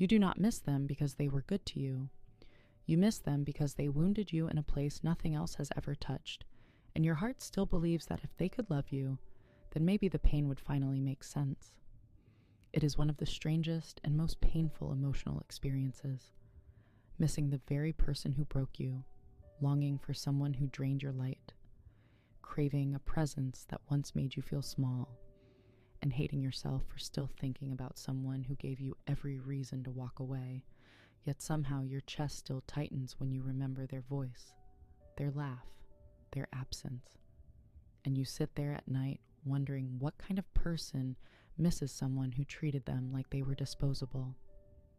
You do not miss them because they were good to you. You miss them because they wounded you in a place nothing else has ever touched, and your heart still believes that if they could love you, then maybe the pain would finally make sense. It is one of the strangest and most painful emotional experiences. Missing the very person who broke you, longing for someone who drained your light, craving a presence that once made you feel small, and hating yourself for still thinking about someone who gave you every reason to walk away, yet somehow your chest still tightens when you remember their voice, their laugh, their absence. And you sit there at night wondering what kind of person misses someone who treated them like they were disposable,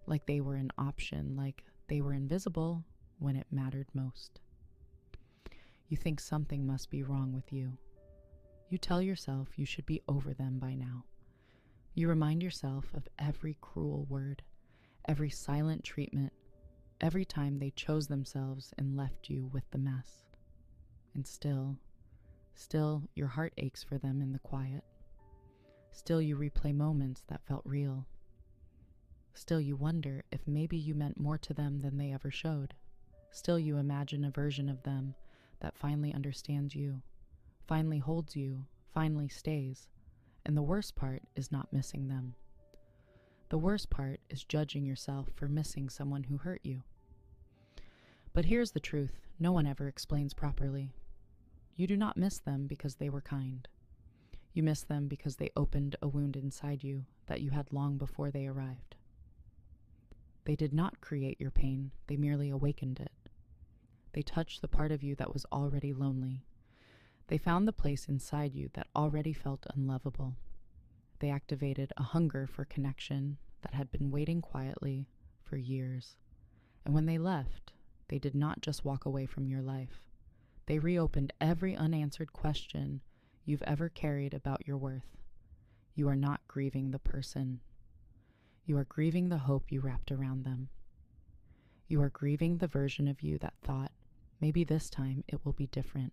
like they were an option, like they were invisible when it mattered most. You think something must be wrong with you. You tell yourself you should be over them by now. You remind yourself of every cruel word, every silent treatment, every time they chose themselves and left you with the mess. And still, your heart aches for them in the quiet. Still, you replay moments that felt real. Still, you wonder if maybe you meant more to them than they ever showed. Still, you imagine a version of them that finally understands you, finally holds you, finally stays. And the worst part is not missing them. The worst part is judging yourself for missing someone who hurt you. But here's the truth no one ever explains properly. You do not miss them because they were kind. You miss them because they opened a wound inside you that you had long before they arrived. They did not create your pain, they merely awakened it. They touched the part of you that was already lonely. They found the place inside you that already felt unlovable. They activated a hunger for connection that had been waiting quietly for years. And when they left, they did not just walk away from your life. They reopened every unanswered question you've ever carried about your worth. You are not grieving the person. You are grieving the hope you wrapped around them. You are grieving the version of you that thought, maybe this time it will be different.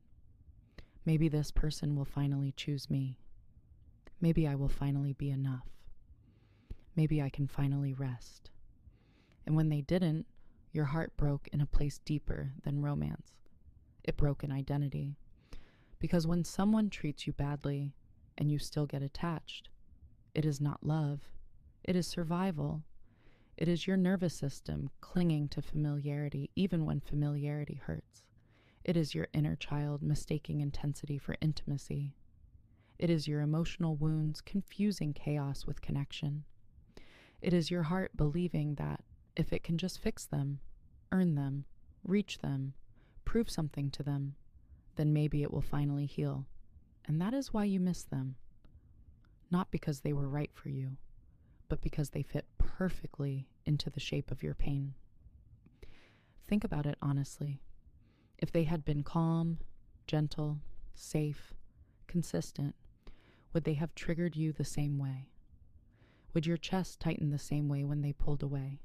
Maybe this person will finally choose me. Maybe I will finally be enough. Maybe I can finally rest. And when they didn't, your heart broke in a place deeper than romance. It broke in identity. Because when someone treats you badly and you still get attached, it is not love. It is survival. It is your nervous system clinging to familiarity even when familiarity hurts. It is your inner child mistaking intensity for intimacy. It is your emotional wounds confusing chaos with connection. It is your heart believing that if it can just fix them, earn them, reach them, prove something to them, then maybe it will finally heal. And that is why you miss them. Not because they were right for you, but because they fit perfectly into the shape of your pain. Think about it honestly. If they had been calm, gentle, safe, consistent, would they have triggered you the same way? Would your chest tighten the same way when they pulled away?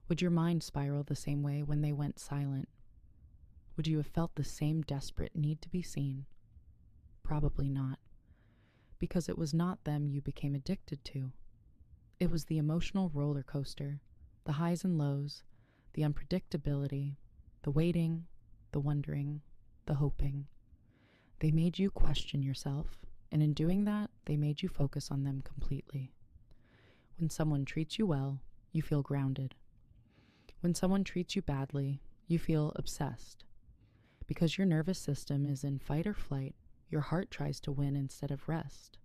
Would your mind spiral the same way when they went silent? Would you have felt the same desperate need to be seen? Probably not, because it was not them you became addicted to. It was the emotional roller coaster, the highs and lows, the unpredictability, the waiting, the wondering, the hoping. They made you question yourself, and in doing that, they made you focus on them completely. When someone treats you well, you feel grounded. When someone treats you badly, you feel obsessed. Because your nervous system is in fight or flight, your heart tries to win instead of rest.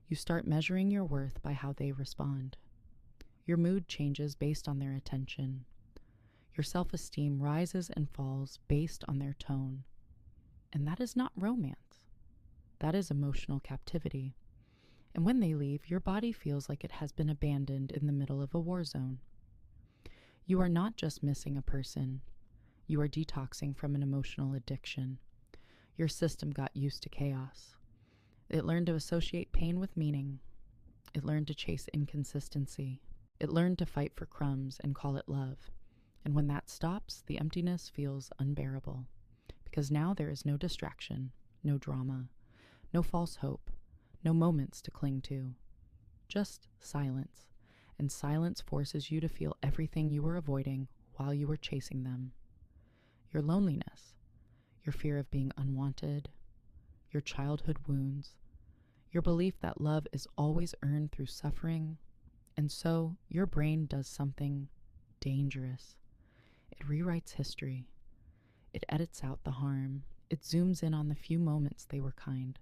You start measuring your worth by how they respond. Your mood changes based on their attention. Your self-esteem rises and falls based on their tone. And that is not romance. That is emotional captivity. And when they leave, your body feels like it has been abandoned in the middle of a war zone. You are not just missing a person. You are detoxing from an emotional addiction. Your system got used to chaos. It learned to associate pain with meaning. It learned to chase inconsistency. It learned to fight for crumbs and call it love. And when that stops, the emptiness feels unbearable. Because now there is no distraction, no drama, no false hope, no moments to cling to. Just silence. and silence forces you to feel everything you were avoiding while you were chasing them. Your loneliness, your fear of being unwanted, your childhood wounds, your belief that love is always earned through suffering, and so your brain does something dangerous. It rewrites history. It edits out the harm. It zooms in on the few moments they were kind,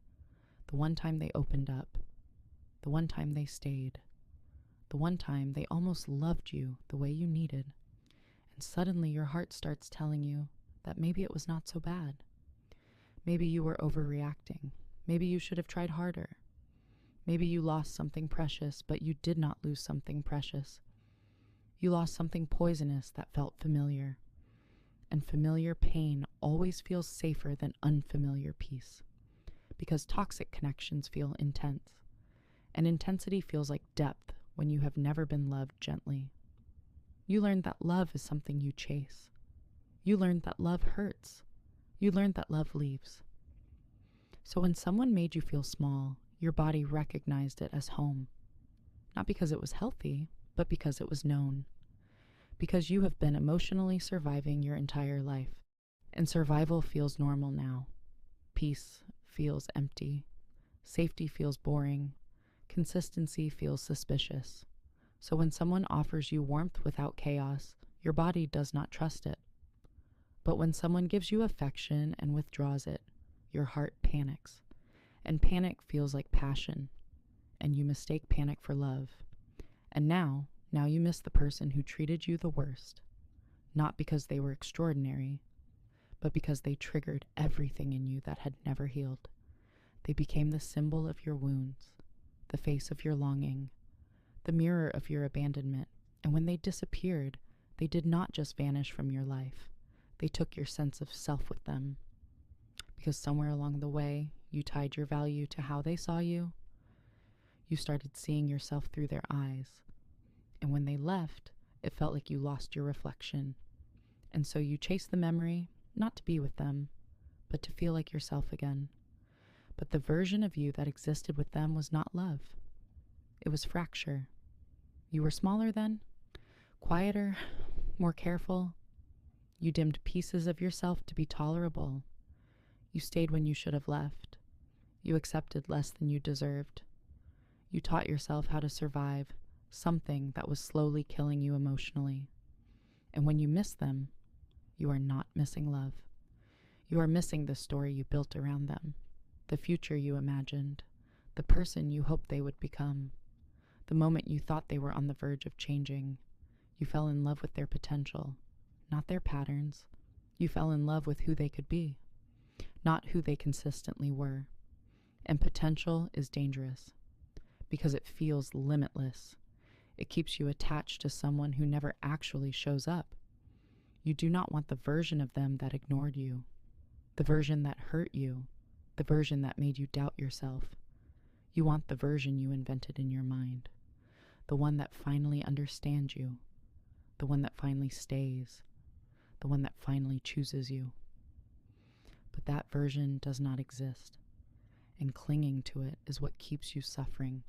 the one time they opened up, the one time they stayed, the one time they almost loved you the way you needed, and suddenly your heart starts telling you that maybe it was not so bad. Maybe you were overreacting. Maybe you should have tried harder. Maybe you lost something precious, but you did not lose something precious. You lost something poisonous that felt familiar. And familiar pain always feels safer than unfamiliar peace, because toxic connections feel intense, and intensity feels like depth when you have never been loved gently. You learned that love is something you chase. You learned that love hurts. You learned that love leaves. So when someone made you feel small, your body recognized it as home, not because it was healthy, but because it was known. Because you have been emotionally surviving your entire life, and survival feels normal now. Peace feels empty. Safety feels boring. Consistency feels suspicious. So when someone offers you warmth without chaos, your body does not trust it. But when someone gives you affection and withdraws it, your heart panics. And panic feels like passion, and you mistake panic for love. And now you miss the person who treated you the worst, not because they were extraordinary, but because they triggered everything in you that had never healed. They became the symbol of your wounds, the face of your longing, the mirror of your abandonment. And when they disappeared, they did not just vanish from your life. They took your sense of self with them. Because somewhere along the way, you tied your value to how they saw you. You started seeing yourself through their eyes. And when they left, it felt like you lost your reflection. And so you chased the memory, not to be with them, but to feel like yourself again. But the version of you that existed with them was not love. It was fracture. You were smaller then, quieter, more careful. You dimmed pieces of yourself to be tolerable. You stayed when you should have left. You accepted less than you deserved. You taught yourself how to survive something that was slowly killing you emotionally. And when you miss them, you are not missing love. You are missing the story you built around them, the future you imagined, the person you hoped they would become. The moment you thought they were on the verge of changing, you fell in love with their potential, not their patterns. You fell in love with who they could be, not who they consistently were. And potential is dangerous because it feels limitless. It keeps you attached to someone who never actually shows up. You do not want the version of them that ignored you, the version that hurt you, the version that made you doubt yourself. You want the version you invented in your mind, the one that finally understands you, the one that finally stays, the one that finally chooses you. But that version does not exist, and clinging to it is what keeps you suffering.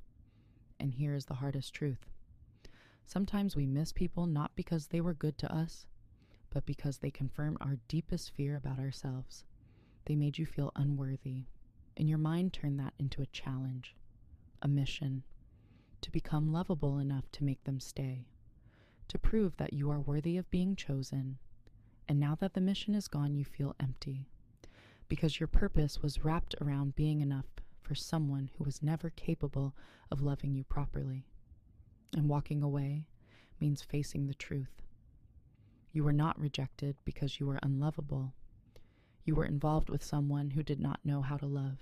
And here is the hardest truth. Sometimes we miss people not because they were good to us, but because they confirm our deepest fear about ourselves. They made you feel unworthy, and your mind turned that into a challenge, a mission, to become lovable enough to make them stay, to prove that you are worthy of being chosen. And now that the mission is gone, you feel empty, because your purpose was wrapped around being enough for someone who was never capable of loving you properly. And walking away means facing the truth. You were not rejected because you were unlovable. You were involved with someone who did not know how to love.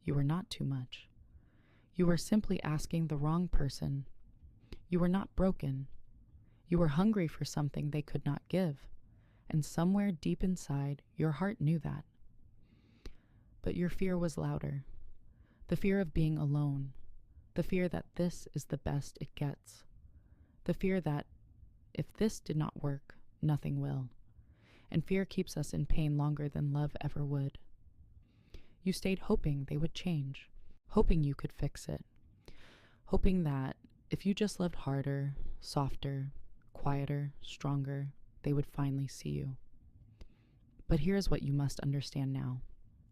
You were not too much. You were simply asking the wrong person. You were not broken. You were hungry for something they could not give. And somewhere deep inside, your heart knew that. But your fear was louder. The fear of being alone. The fear that this is the best it gets. The fear that if this did not work, nothing will. And fear keeps us in pain longer than love ever would. You stayed hoping they would change, hoping you could fix it, hoping that If you just loved harder, softer, quieter, stronger, they would finally see you. But here's what you must understand now.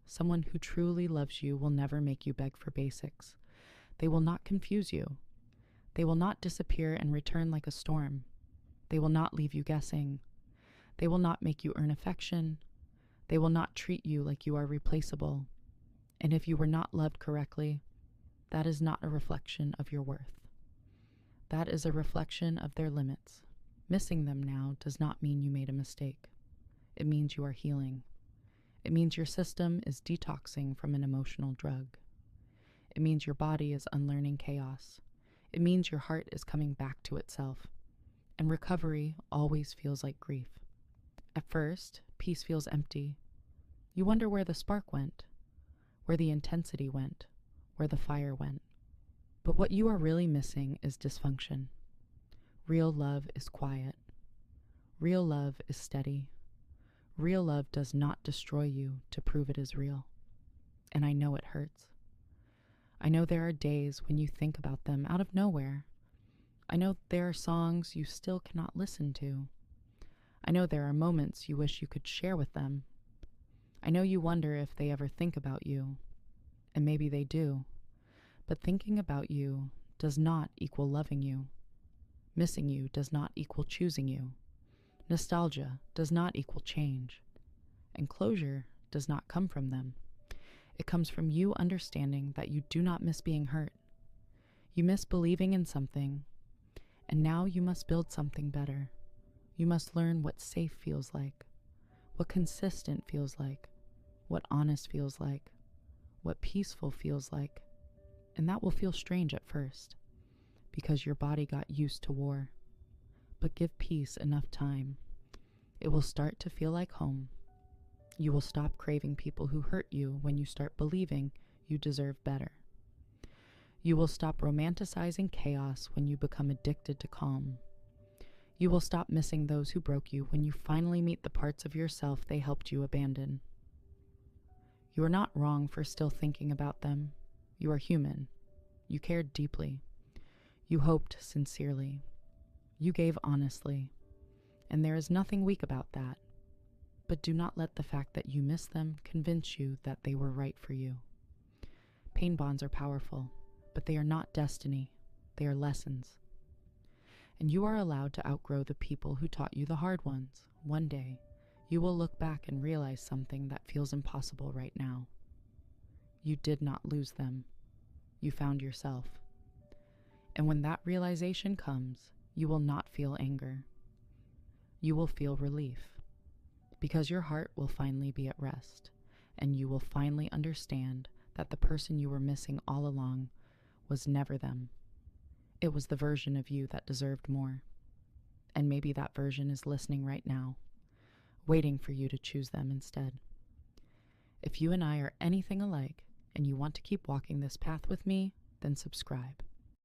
Someone who truly loves you will never make you beg for basics. They will not confuse you. They will not disappear and return like a storm. They will not leave you guessing. They will not make you earn affection. They will not treat you like you are replaceable. And if you were not loved correctly, that is not a reflection of your worth. That is a reflection of their limits. Missing them now does not mean you made a mistake. It means you are healing. It means your system is detoxing from an emotional drug. It means your body is unlearning chaos. It means your heart is coming back to itself. And recovery always feels like grief. At first, peace feels empty. You wonder where the spark went, where the intensity went, where the fire went. But what you are really missing is dysfunction. Real love is quiet. Real love is steady. Real love does not destroy you to prove it is real. And I know it hurts. I know there are days when you think about them out of nowhere. I know there are songs you still cannot listen to. I know there are moments you wish you could share with them. I know you wonder if they ever think about you. And maybe they do. But thinking about you does not equal loving you. Missing you does not equal choosing you. Nostalgia does not equal change. And closure does not come from them. It comes from you understanding that you do not miss being hurt. You miss believing in something, and now you must build something better. You must learn what safe feels like, what consistent feels like, what honest feels like, what peaceful feels like. And that will feel strange at first, because your body got used to war. But give peace enough time. It will start to feel like home. You will stop craving people who hurt you when you start believing you deserve better. You will stop romanticizing chaos when you become addicted to calm. You will stop missing those who broke you when you finally meet the parts of yourself they helped you abandon. You are not wrong for still thinking about them. You are human. You cared deeply. You hoped sincerely. You gave honestly. And there is nothing weak about that. But do not let the fact that you miss them convince you that they were right for you. Pain bonds are powerful, but they are not destiny. They are lessons. And you are allowed to outgrow the people who taught you the hard ones. One day, you will look back and realize something that feels impossible right now. You did not lose them. You found yourself. And when that realization comes, you will not feel anger. You will feel relief, because your heart will finally be at rest, and you will finally understand that the person you were missing all along was never them. It was the version of you that deserved more. And maybe that version is listening right now, waiting for you to choose them instead. If you and I are anything alike, and you want to keep walking this path with me, then subscribe.